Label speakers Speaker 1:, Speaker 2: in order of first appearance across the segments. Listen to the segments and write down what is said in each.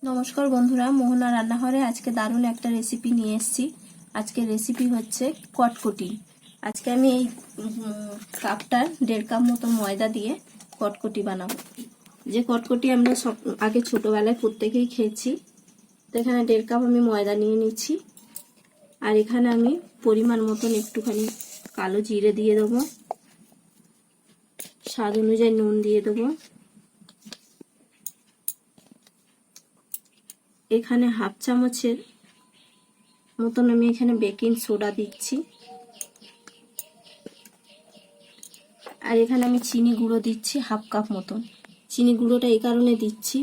Speaker 1: নমস্কার বন্ধুরা, মোহনা রান্নাঘরে আজকে দারুণ একটা রেসিপি নিয়ে এসেছি। আজকের রেসিপি হচ্ছে কটকটি। আজকে আমি এই কাপটার 1.5 কাপ মতো ময়দা দিয়ে কটকটি বানাবো। যে কটকটি আমরা সব আগে ছোটবেলায় প্রত্যেকেই খেয়েছি। তো এখানে 1.5 কাপ আমি ময়দা নিয়ে নিচ্ছি। আর এখানে আমি পরিমাণ মতন একটুখানি কালো জিরে দিয়ে দেবো, স্বাদ অনুযায়ী নুন দিয়ে দেবো, এখানে হাফ চামচের মতন আমি এখানে বেকিং সোডা দিচ্ছি, আর এখানে আমি চিনি গুঁড়ো দিচ্ছি হাফ কাপ মতন। চিনি গুঁড়োটা এই কারণে দিচ্ছি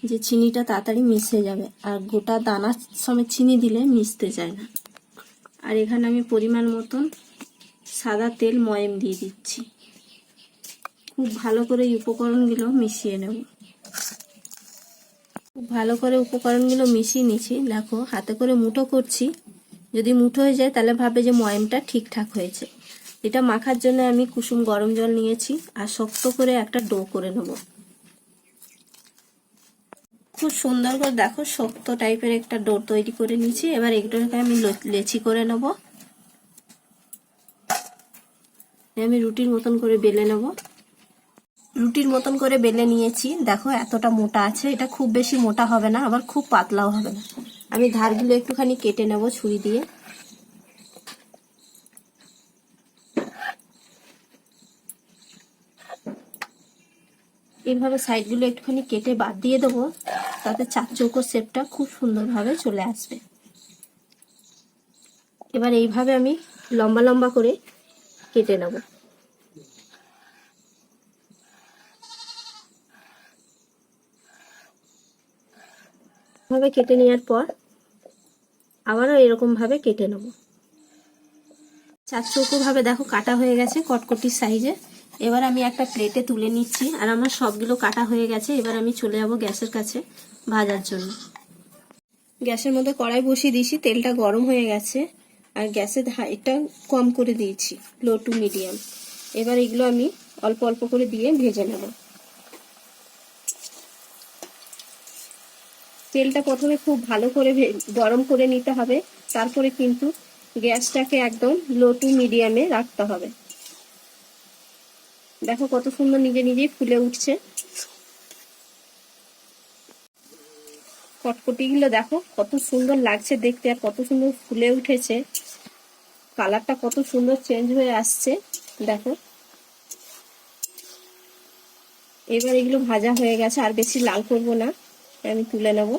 Speaker 1: যে চিনিটা তাড়াতাড়ি মিশে যাবে, আর গোটা দানার সময় চিনি দিলে মিশতে চায় না। আর এখানে আমি পরিমাণ মতন সাদা তেল ময়াম দিয়ে দিচ্ছি। খুব ভালো করে এই উপকরণগুলো মিশিয়ে নেব। খুব ভালো করে উপকরণগুলো মিশিয়ে নিচ্ছি। দেখো হাতে করে মুঠো করছি, যদি মুঠো হয়ে যায় তাহলে ভাবে যে ময়ামটা ঠিকঠাক হয়েছে। এটা মাখার জন্য আমি কুসুম গরম জল নিয়েছি, আর শক্ত করে একটা ডো করে নেব। খুব সুন্দর করে দেখো শক্ত টাইপের একটা ডো তৈরি করে নিয়েছি। এবার এগুলোকে আমি লেচি করে নেব। আমি রুটির মতন করে বেলে নেব। রুটির মতন করে বেলে নিয়েছি। দেখো এতটা মোটা আছে, এটা খুব বেশি মোটা হবে না, আবার খুব পাতলাও হবে না। আমি ধারগুলো একটুখানি কেটে নেব ছুরি দিয়ে। এইভাবে সাইডগুলো একটুখানি কেটে বাদ দিয়ে দেবো, তাতে চার চৌকো শেপটা খুব সুন্দরভাবে চলে আসবে। এবার এইভাবে আমি লম্বা লম্বা করে কেটে নেব। ভাবে কেটে নেওয়ার পর আবারও এরকম ভাবে কেটে নেব। চার চৌকো ভাবে দেখো কাটা হয়ে গেছে কটকটির সাইজে। এবার আমি একটা প্লেটে তুলে নিচ্ছি, আর আমার সবগুলো কাটা হয়ে গেছে। এবার আমি চলে যাব গ্যাসের কাছে ভাজার জন্য। গ্যাসের মধ্যে কড়াই বসিয়ে দিয়েছি, তেলটা গরম হয়ে গেছে, আর গ্যাসের হাইটটা কম করে দিয়েছি, লো টু মিডিয়াম। এবার এগুলো আমি অল্প অল্প করে দিয়ে ভেজে নেব। তেলটা প্রথমে খুব ভালো করে গরম করে নিতে হবে, তারপরে কিন্তু গ্যাসটাকে একদম লো টু মিডিয়ামে রাখতে হবে। দেখো কত সুন্দর নিজে নিজেই ফুলে উঠছে কটকটিগুলো। দেখো কত সুন্দর লাগছে দেখতে, আর কত সুন্দর ফুলে উঠেছে। কালারটা কত সুন্দর চেঞ্জ হয়ে আসছে দেখো। এবার এগুলো ভাজা হয়ে গেছে, আর বেশি লাল করব না, আমি তুলে নেব।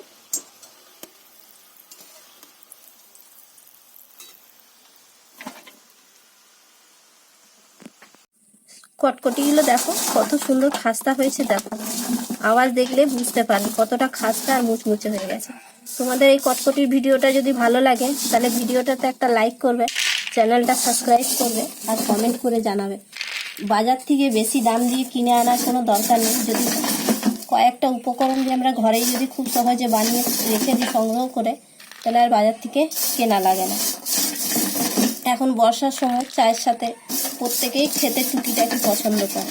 Speaker 1: কটকটিগুলো দেখো কত সুন্দর খাস্তা হয়েছে। দেখো আওয়াজ দেখলে বুঝতে পারবে কতটা খাস্তা আর মুচমুচে হয়ে গেছে। তোমাদের এই কটকটির ভিডিওটা যদি ভালো লাগে তাহলে ভিডিওটাতে একটা লাইক করবে, চ্যানেলটা সাবস্ক্রাইব করবে, আর কমেন্ট করে জানাবে। বাজার থেকে বেশি দাম দিয়ে কিনে আনার কোনো দরকার নেই। যদি কয়েকটা উপকরণ দিয়ে আমরা ঘরেই যদি খুব সহজে বানিয়ে রেখে দিই সংগ্রহ করে, তাহলে আর বাজার থেকে কেনা লাগে না। এখন বর্ষার সময় চায়ের সাথে প্রত্যেকেই খেতে টুকিটাকি পছন্দ করে।